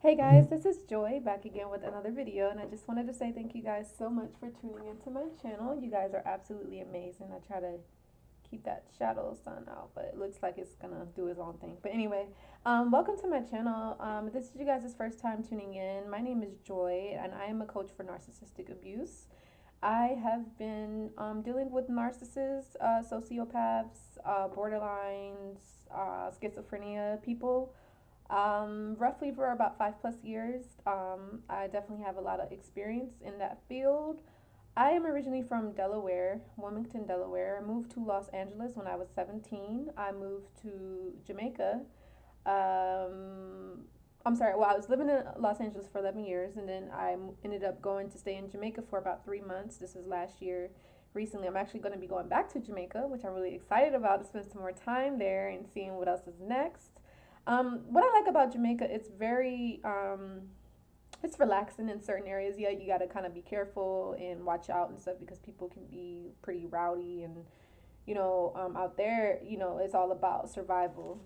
Hey guys, this is Joy back again with another video, and I just wanted to say thank you guys so much for tuning into my channel. You guys are absolutely amazing. I try to keep that shadow sun out, but it looks like it's gonna do its own thing. But anyway, welcome to my channel. This is you guys' first time tuning in. My name is Joy, and I am a coach for narcissistic abuse. I have been dealing with narcissists, sociopaths, borderlines, schizophrenia people roughly for about 5 plus years. I definitely have a lot of experience in that field. I am originally from Delaware, Wilmington, Delaware. I moved to Los Angeles when I was 17. I moved to Jamaica. I was living in Los Angeles for 11 years, and then I ended up going to stay in Jamaica for about 3 months. This was last year. Recently, I'm actually going to be going back to Jamaica, which I'm really excited about to spend some more time there and seeing what else is next. What I like about Jamaica, it's relaxing in certain areas. Yeah, you got to kind of be careful and watch out and stuff because people can be pretty rowdy and out there, it's all about survival,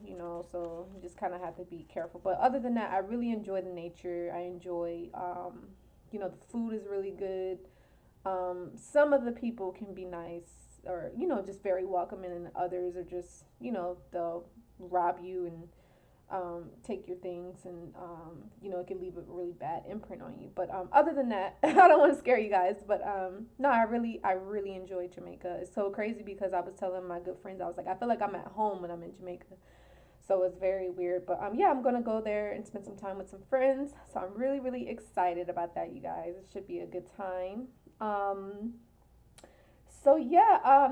so you just kind of have to be careful. But other than that, I really enjoy the nature. I enjoy, the food is really good. Some of the people can be nice or, just very welcoming, and others are just, they'll rob you and take your things, and it can leave a really bad imprint on you. But other than that, I don't want to scare you guys, but no, I really enjoy Jamaica. It's so crazy because I was telling my good friends, I was like, I feel like I'm at home when I'm in Jamaica. So it's very weird, but yeah, I'm gonna go there and spend some time with some friends. So I'm really, really excited about that, you guys. It should be a good time. Um,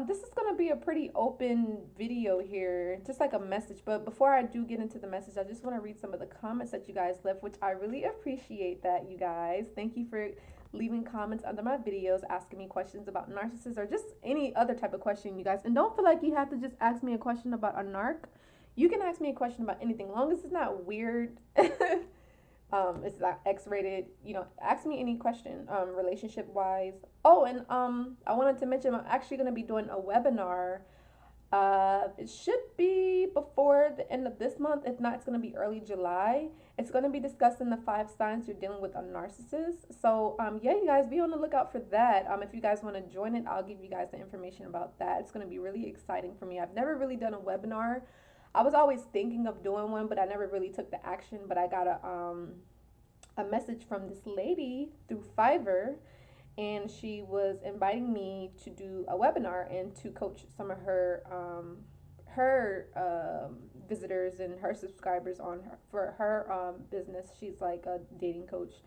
this is gonna be a pretty open video here, just like a message. But before I do get into the message, I just want to read some of the comments that you guys left, which I really appreciate that, you guys. Thank you for leaving comments under my videos, asking me questions about narcissists or just any other type of question, you guys. And don't feel like you have to just ask me a question about a narc. You can ask me a question about anything, long as it's not weird. It's not X-rated. Ask me any question, relationship wise. Oh, and I wanted to mention I'm actually going to be doing a webinar. It should be before the end of this month. If not, it's going to be early July. It's going to be discussing the 5 signs you're dealing with a narcissist. So, yeah, you guys be on the lookout for that. If you guys want to join it, I'll give you guys the information about that. It's going to be really exciting for me. I've never really done a webinar. I was always thinking of doing one, but I never really took the action. But I got a message from this lady through Fiverr, and she was inviting me to do a webinar and to coach some of her visitors and her subscribers on her for her business. She's like a dating coach.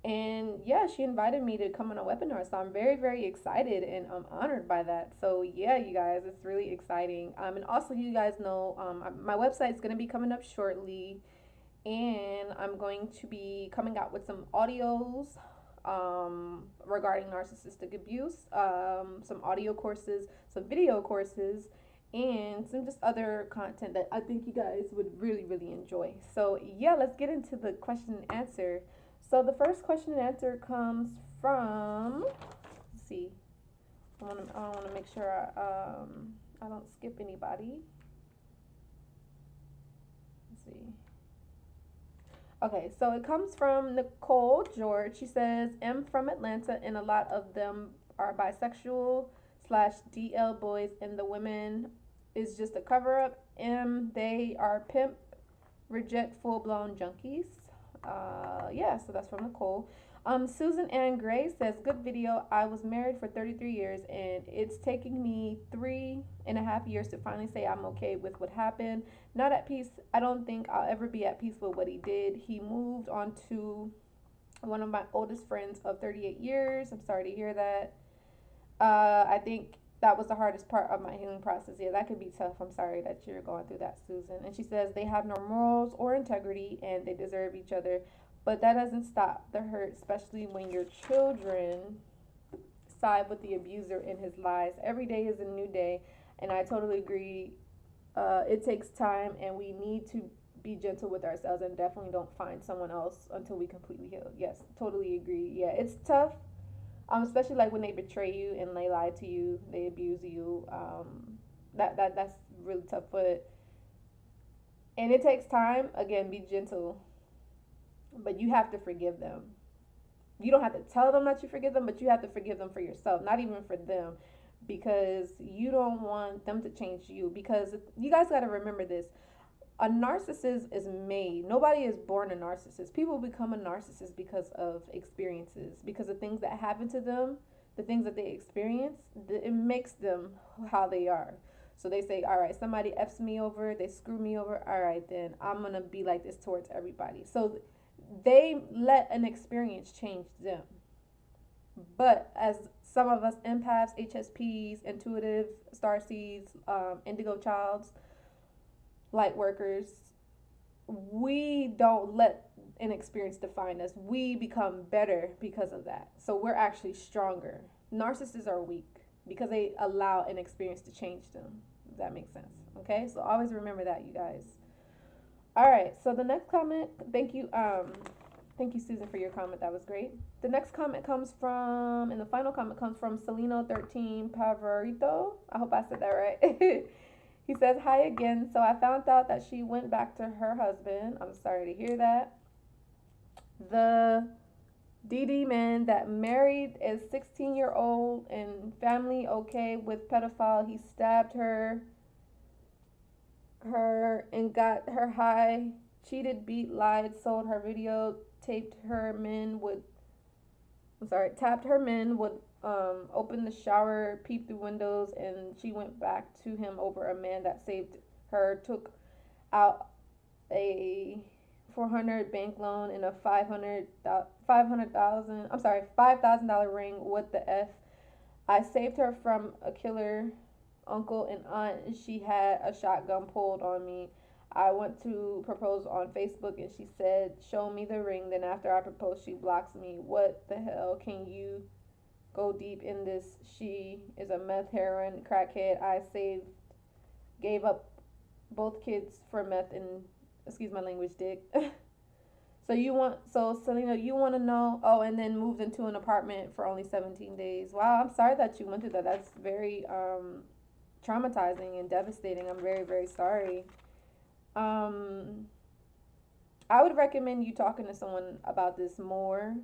And yeah, she invited me to come on a webinar. So I'm very, very excited and I'm honored by that. So yeah, you guys, it's really exciting. And also, you guys know, my website is going to be coming up shortly. And I'm going to be coming out with some audios regarding narcissistic abuse, some audio courses, some video courses, and some just other content that I think you guys would really, really enjoy. So yeah, let's get into the question and answer. So the first question and answer comes from, let's see, I want to make sure I don't skip anybody. Let's see. Okay, so it comes from Nicole George. She says, I'm from Atlanta, and a lot of them are bisexual slash DL boys, and the women is just a cover up. They are pimp, reject full blown junkies. Yeah, so that's from Nicole. Susan Ann Gray says, good video. I was married for 33 years, and it's taking me 3.5 years to finally say I'm okay with what happened. Not at peace. I don't think I'll ever be at peace with what he did. He moved on to one of my oldest friends of 38 years. I'm sorry to hear that. I think that was the hardest part of my healing process. Yeah, that could be tough. I'm sorry that you're going through that, Susan. And she says they have no morals or integrity and they deserve each other. But that doesn't stop the hurt, especially when your children side with the abuser in his lies. Every day is a new day. And I totally agree. It takes time, and we need to be gentle with ourselves and definitely don't find someone else until we completely heal. Yes, totally agree. Yeah, it's tough, especially like when they betray you and they lie to you, they abuse you. That's really tough, but and it takes time. Again, be gentle. but you have to forgive them. You don't have to tell them that you forgive them, but you have to forgive them for yourself, not even for them, because you don't want them to change you. Because you guys got to remember this: a narcissist is made. Nobody is born a narcissist. People become a narcissist because of experiences, because of things that happen to them, the things that they experience. It makes them how they are. So they say, all right, somebody F's me over, they screw me over. All right, then I'm going to be like this towards everybody. So they let an experience change them. But as some of us empaths, HSPs, intuitive, starseeds, indigo childs, light workers, we don't let an experience define us. We become better because of that. So we're actually stronger. Narcissists are weak because they allow an experience to change them. If that makes sense. Okay? So always remember that, you guys. All right. So the next comment, thank you, Susan, for your comment. That was great. The next comment comes from, and the final comment comes from Celino13 Pavarito. I hope I said that right. He says, hi again. So I found out that she went back to her husband. I'm sorry to hear that. The DD man that married a 16-year-old and family okay with pedophile. He stabbed her and got her high, cheated, beat, lied, sold her video, tapped her men would open the shower, peep through windows, and she went back to him over a man that saved her, took out a 400 bank loan and a $5,000 ring. What the F? I saved her from a killer uncle and aunt. She had a shotgun pulled on me. I went to propose on Facebook and she said, show me the ring. Then after I proposed, she blocks me. What the hell? Can you go deep in this? She is a meth, heroin, crackhead. Gave up both kids for meth and, excuse my language, dick. So Selena, you want to know, oh, and then moved into an apartment for only 17 days. Wow, I'm sorry that you went through that. That's very traumatizing and devastating. I'm very, very sorry. I would recommend you talking to someone about this more.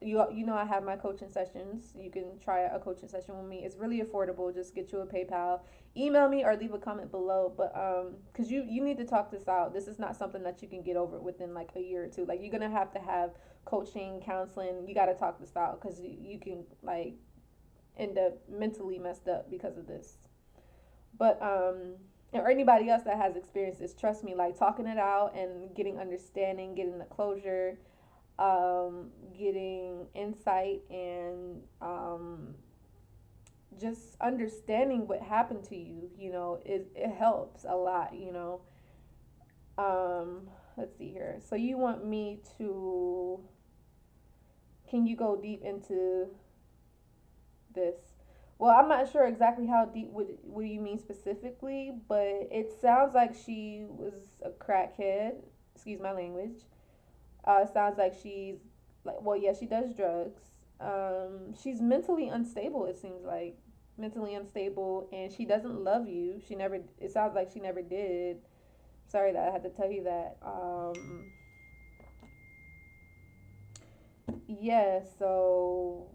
You know I have my coaching sessions. You can try a coaching session with me. It's really affordable. Just get you a PayPal, email me, or leave a comment below. But because you need to talk this out. This is not something that you can get over within like a year or two. Like you're gonna have to have coaching, counseling. You got to talk this out because you can like end up mentally messed up because of this. But or anybody else that has experienced this, trust me, like talking it out and getting understanding, getting the closure, getting insight, and just understanding what happened to you, it helps a lot, let's see here. So you want me to, can you go deep into this? Well, I'm not sure exactly how deep what you mean specifically, but it sounds like she was a crackhead. Excuse my language. It sounds like she's like, well, yeah, she does drugs. She's mentally unstable. It seems like mentally unstable, and she doesn't love you. She never. It sounds like she never did. Sorry that I had to tell you that. Yeah. So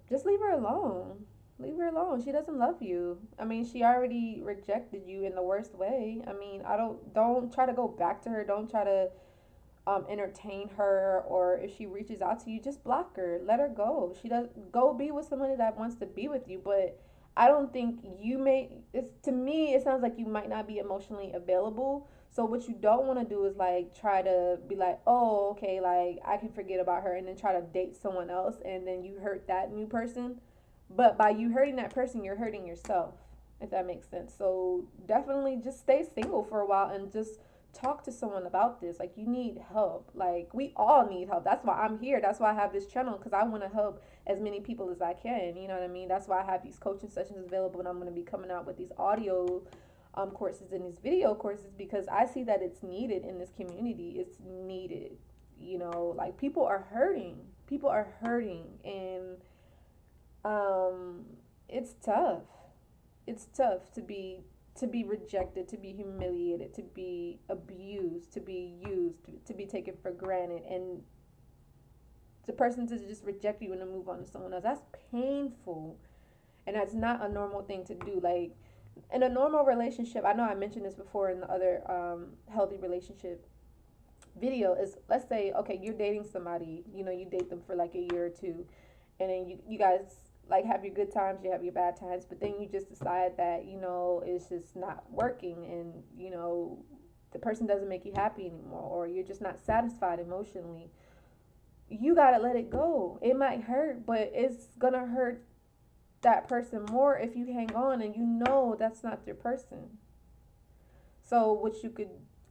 just leave her alone. Leave her alone. She doesn't love you. I mean, she already rejected you in the worst way. I mean, don't try to go back to her. Don't try to entertain her, or if she reaches out to you, just block her. Let her go. She does go be with somebody that wants to be with you, but I don't think you may. It's to me, it sounds like you might not be emotionally available. So what you don't want to do is like try to be like, oh, okay, like I can forget about her, and then try to date someone else, and then you hurt that new person. But by you hurting that person, you're hurting yourself, if that makes sense. So definitely just stay single for a while and just talk to someone about this. Like, you need help. Like, we all need help. That's why I'm here. That's why I have this channel, because I want to help as many people as I can. You know what I mean? That's why I have these coaching sessions available, and I'm going to be coming out with these audio courses and these video courses, because I see that it's needed in this community. It's needed. Like, people are hurting. People are hurting, and it's tough. It's tough to be to be rejected, to be humiliated, to be abused, to be used, to be taken for granted, and the person to just reject you and to move on to someone else. That's painful, and that's not a normal thing to do. Like in a normal relationship, I know I mentioned this before in the other healthy relationship video. Is, let's say, okay, you're dating somebody, you date them for like a year or two, and then you guys like have your good times, you have your bad times, but then you just decide that it's just not working, and the person doesn't make you happy anymore, or you're just not satisfied emotionally. You gotta let it go. It might hurt, but it's gonna hurt that person more if you hang on and that's not your person. So what you could,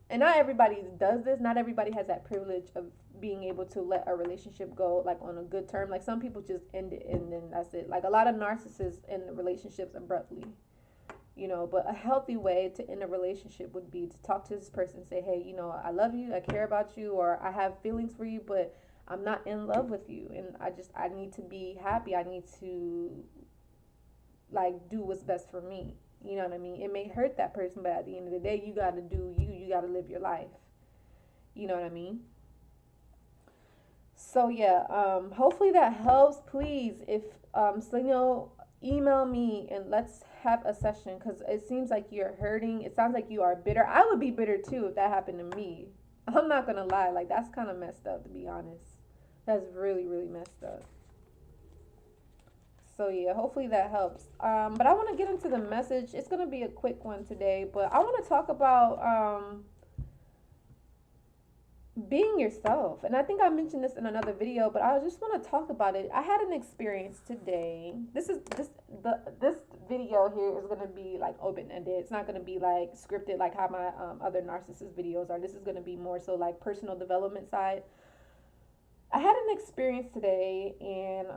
and not everybody does this, not everybody has that privilege of being able to let a relationship go like on a good term. Like some people just end it and then that's it. Like a lot of narcissists end relationships abruptly. But a healthy way to end a relationship would be to talk to this person and say, hey, I love you, I care about you, or I have feelings for you, but I'm not in love with you, and I need to be happy. I need to like do what's best for me. You know what I mean? It may hurt that person, but at the end of the day, you got to do you. You got to live your life. You know what I mean? So yeah, hopefully that helps. Please, if email me and let's have a session, because it seems like you're hurting. It sounds like you are bitter. I would be bitter too if that happened to me. I'm not gonna lie, like that's kind of messed up, to be honest. That's really, really messed up. So yeah, hopefully that helps. But I want to get into the message. It's gonna be a quick one today, but I want to talk about being yourself. And I think I mentioned this in another video, but I just want to talk about it. I had an experience today. This video here is gonna be like open ended. It's not gonna be like scripted like how my other narcissist videos are. This is gonna be more so like personal development side. I had an experience today, and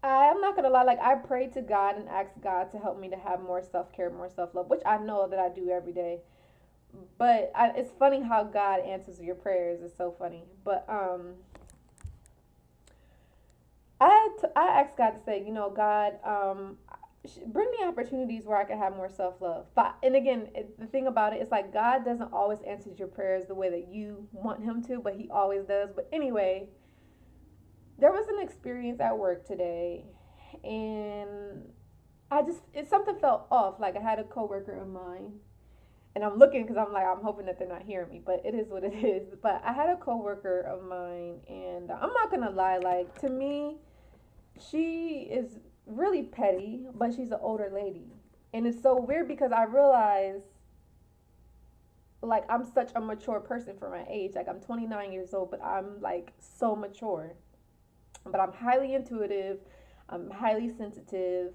I'm not gonna lie, like I prayed to God and asked God to help me to have more self-care, more self-love, which I know that I do every day. But it's funny how God answers your prayers. It's so funny. But I asked God to say, God, bring me opportunities where I can have more self-love. But and again, the thing about it is like God doesn't always answer your prayers the way that you want Him to, but He always does. But anyway, there was an experience at work today, and something felt off. Like I had a coworker of mine, and I'm looking because I'm hoping that they're not hearing me, but it is what it is. But I had a coworker of mine, and I'm not gonna lie, like to me, she is really petty, but she's an older lady, and it's so weird because I realize like I'm such a mature person for my age. Like I'm 29 years old, but I'm like so mature. But I'm highly intuitive. I'm highly sensitive.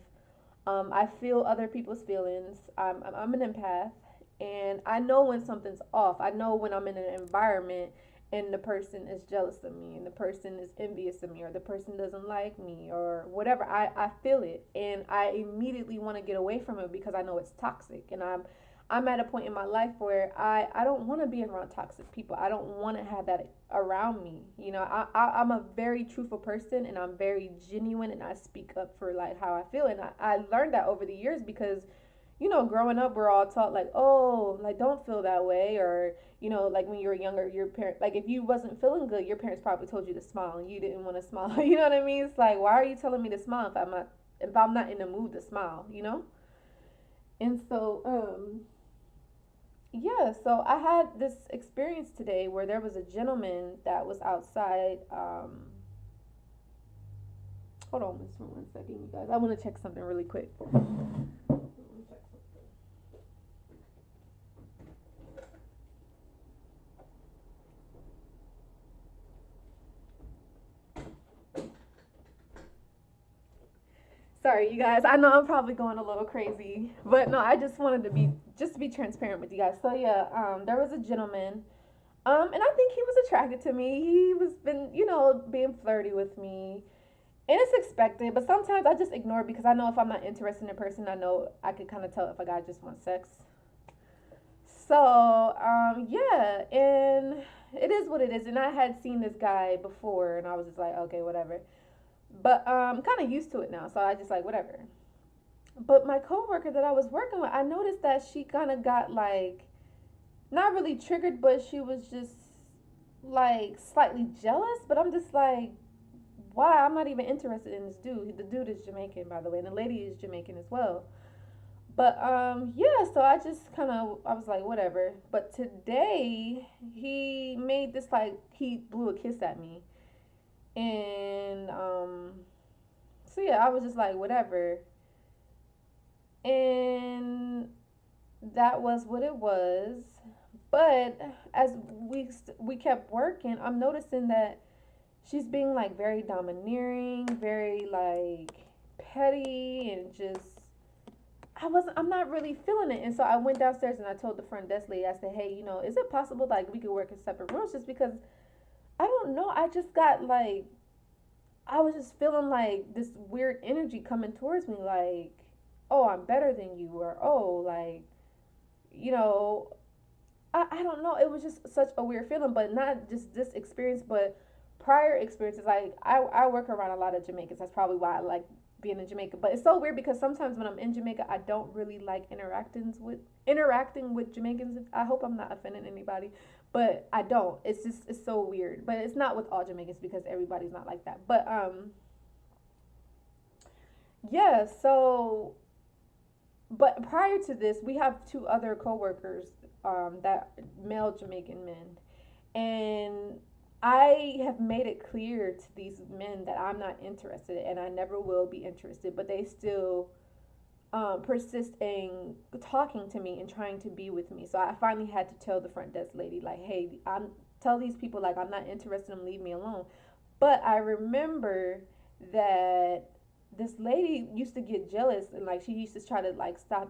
I feel other people's feelings. I'm an empath, and I know when something's off. I know when I'm in an environment and the person is jealous of me, and the person is envious of me, or the person doesn't like me, or whatever. I feel it, and I immediately want to get away from it because I know it's toxic, and I'm at a point in my life where I don't want to be around toxic people. I don't want to have that around me. I'm a very truthful person, and I'm very genuine, and I speak up for like how I feel. And I learned that over the years because, growing up, we're all taught like, oh, like don't feel that way. Or, like when you were younger, your parent, like if you wasn't feeling good, your parents probably told you to smile and you didn't want to smile. You know what I mean? It's like, why are you telling me to smile if I'm not in the mood to smile, And so, yeah, so I had this experience today where there was a gentleman that was outside. Hold on just for 1 second, you guys. I want to check something really quick. Sorry, you guys. I know I'm probably going a little crazy, but no, I just wanted to be transparent with you guys. So yeah, there was a gentleman, and I think he was attracted to me. He was being flirty with me, and it's expected. But sometimes I just ignore it because I know if I'm not interested in a person, I know I could kind of tell if a guy just wants sex. So yeah, and it is what it is. And I had seen this guy before, and I was just like, okay, whatever. But I'm kind of used to it now, so I just like whatever. But my coworker that I was working with, I noticed that she kind of got like not really triggered, but she was just like slightly jealous. But I'm just like, why? I'm not even interested in this dude. The dude is Jamaican, by the way, and the lady is Jamaican as well. But yeah, so I just kind of I was like whatever. But today he made this like he blew a kiss at me. And so yeah, I was just like whatever. And that was what it was. But as we kept working, I'm noticing that she's being like very domineering, very like petty, and just I'm not really feeling it. And so I went downstairs and I told the front desk lady, I said, hey, is it possible like we could work in separate rooms, just because I don't know, I just got like I was just feeling like this weird energy coming towards me, like, oh, I'm better than you, or oh, like, you know, I don't know. It was just such a weird feeling, but not just this experience, but prior experiences. Like, I work around a lot of Jamaicans. That's probably why I like being in Jamaica. But it's so weird because sometimes when I'm in Jamaica, I don't really like interacting with Jamaicans. I hope I'm not offending anybody, but I don't. It's so weird. But it's not with all Jamaicans because everybody's not like that. But yeah. So but prior to this, we have two other coworkers, that male Jamaican men, and I have made it clear to these men that I'm not interested and I never will be interested, but they still persist in talking to me and trying to be with me. So I finally had to tell the front desk lady, like, hey, tell these people like I'm not interested in them, leave me alone. But I remember that this lady used to get jealous and like she used to try to like stop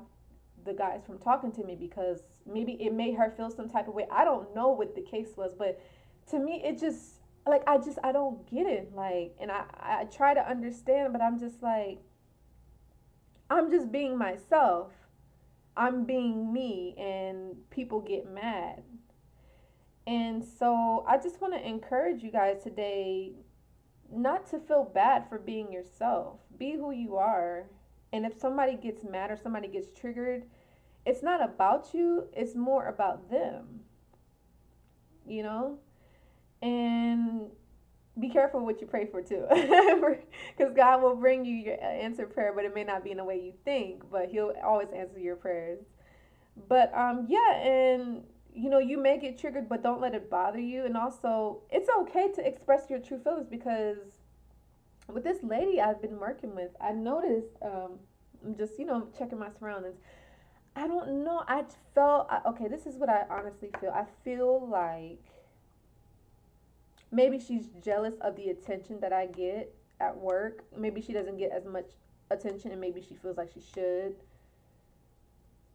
the guys from talking to me because maybe it made her feel some type of way. I don't know what the case was, but to me it just like I don't get it. Like, and I try to understand, but I'm just like I'm just being myself. I'm being me and people get mad. And so I just want to encourage you guys today not to feel bad for being yourself. Be who you are. And if somebody gets mad or somebody gets triggered, it's not about you, it's more about them, you know? And be careful what you pray for too. Because God will bring you your answered prayer, but it may not be in the way you think, but He'll always answer your prayers. But yeah, and you may get triggered, but don't let it bother you. And also, it's okay to express your true feelings because with this lady I've been working with, I noticed, I'm just, checking my surroundings. I don't know. I felt, okay, this is what I honestly feel. I feel like maybe she's jealous of the attention that I get at work. Maybe she doesn't get as much attention and maybe she feels like she should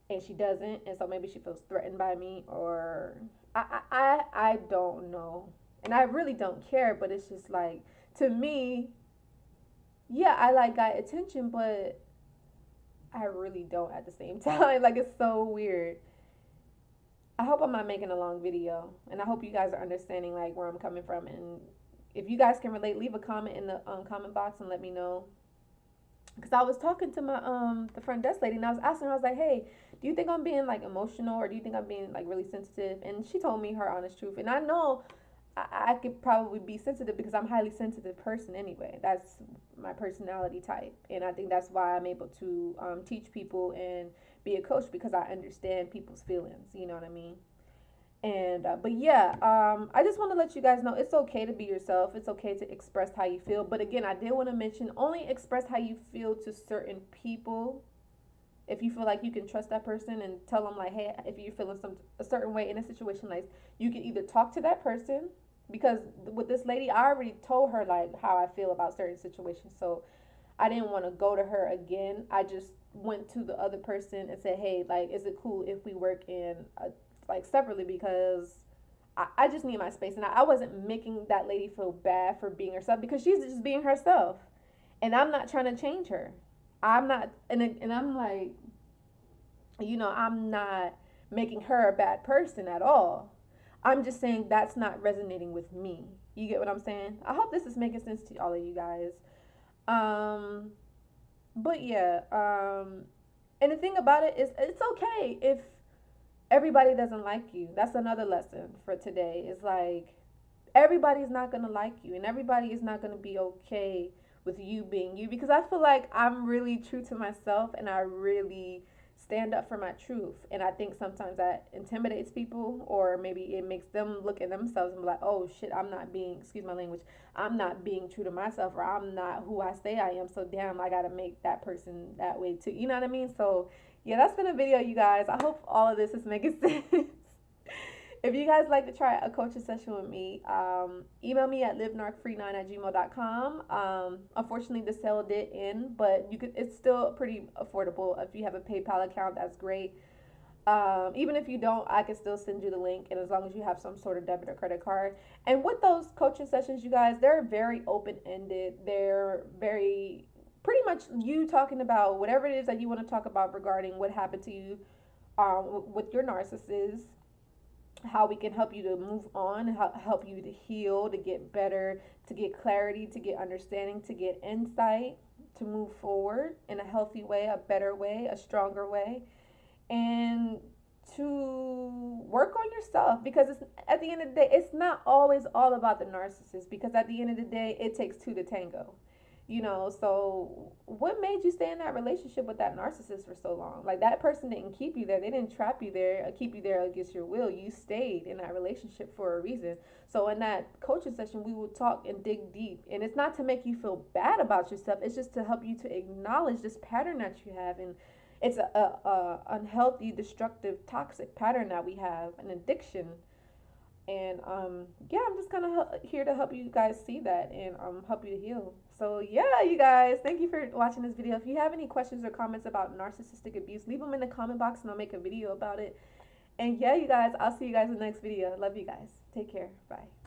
and she doesn't. And so maybe she feels threatened by me or I don't know. And I really don't care, but it's just like, to me, yeah, I like got attention, but I really don't at the same time. Like, it's so weird. I hope I'm not making a long video, and I hope you guys are understanding like where I'm coming from. And if you guys can relate, leave a comment in the comment box and let me know. Because I was talking to my the front desk lady, and I was asking her, I was like, hey, do you think I'm being like emotional, or do you think I'm being like really sensitive? And she told me her honest truth, and I know I could probably be sensitive because I'm a highly sensitive person anyway. That's my personality type, and I think that's why I'm able to teach people and be a coach because I understand people's feelings. You know what I mean? And but yeah, I just want to let you guys know it's okay to be yourself. It's okay to express how you feel. But again, I did want to mention only express how you feel to certain people. If you feel like you can trust that person and tell them like, hey, if you're feeling a certain way in a situation, like you can either talk to that person because with this lady, I already told her like how I feel about certain situations. So I didn't want to go to her again. I just went to the other person and said, hey, like, is it cool if we work in like separately because I just need my space. And I wasn't making that lady feel bad for being herself because she's just being herself. And I'm not trying to change her. I'm not, and I'm like, I'm not making her a bad person at all. I'm just saying that's not resonating with me. You get what I'm saying? I hope this is making sense to all of you guys. Um, but yeah, and the thing about it is, it's okay if everybody doesn't like you. That's another lesson for today. It's like everybody's not gonna like you, and everybody is not gonna be okay with you being you, because I feel like I'm really true to myself and I really stand up for my truth. And I think sometimes that intimidates people, or maybe it makes them look at themselves and be like, oh shit, I'm not being, excuse my language, I'm not being true to myself, or I'm not who I say I am, so damn, I gotta make that person that way too. You know what I mean? So yeah, that's been a video, you guys. I hope all of this is making sense. If you guys like to try a coaching session with me, email me at livenarcfree9@gmail.com. Unfortunately, the sale did end, but you could, it's still pretty affordable. If you have a PayPal account, that's great. Even if you don't, I can still send you the link, and as long as you have some sort of debit or credit card. And with those coaching sessions, you guys, they're very open ended. They're very pretty much you talking about whatever it is that you want to talk about regarding what happened to you with your narcissist, how we can help you to move on, help you to heal, to get better, to get clarity, to get understanding, to get insight, to move forward in a healthy way, a better way, a stronger way, and to work on yourself, because it's, at the end of the day, it's not always all about the narcissist, because at the end of the day it takes two to tango, you know. So what made you stay in that relationship with that narcissist for so long? Like, that person didn't keep you there, they didn't trap you there or keep you there against your will. You stayed in that relationship for a reason. So in that coaching session, we will talk and dig deep, and it's not to make you feel bad about yourself, it's just to help you to acknowledge this pattern that you have. And it's a unhealthy, destructive, toxic pattern that we have, an addiction. And yeah, I'm just kind of here to help you guys see that, and help you to heal. So yeah, you guys, thank you for watching this video. If you have any questions or comments about narcissistic abuse, leave them in the comment box and I'll make a video about it. And yeah, you guys, I'll see you guys in the next video. Love you guys. Take care. Bye.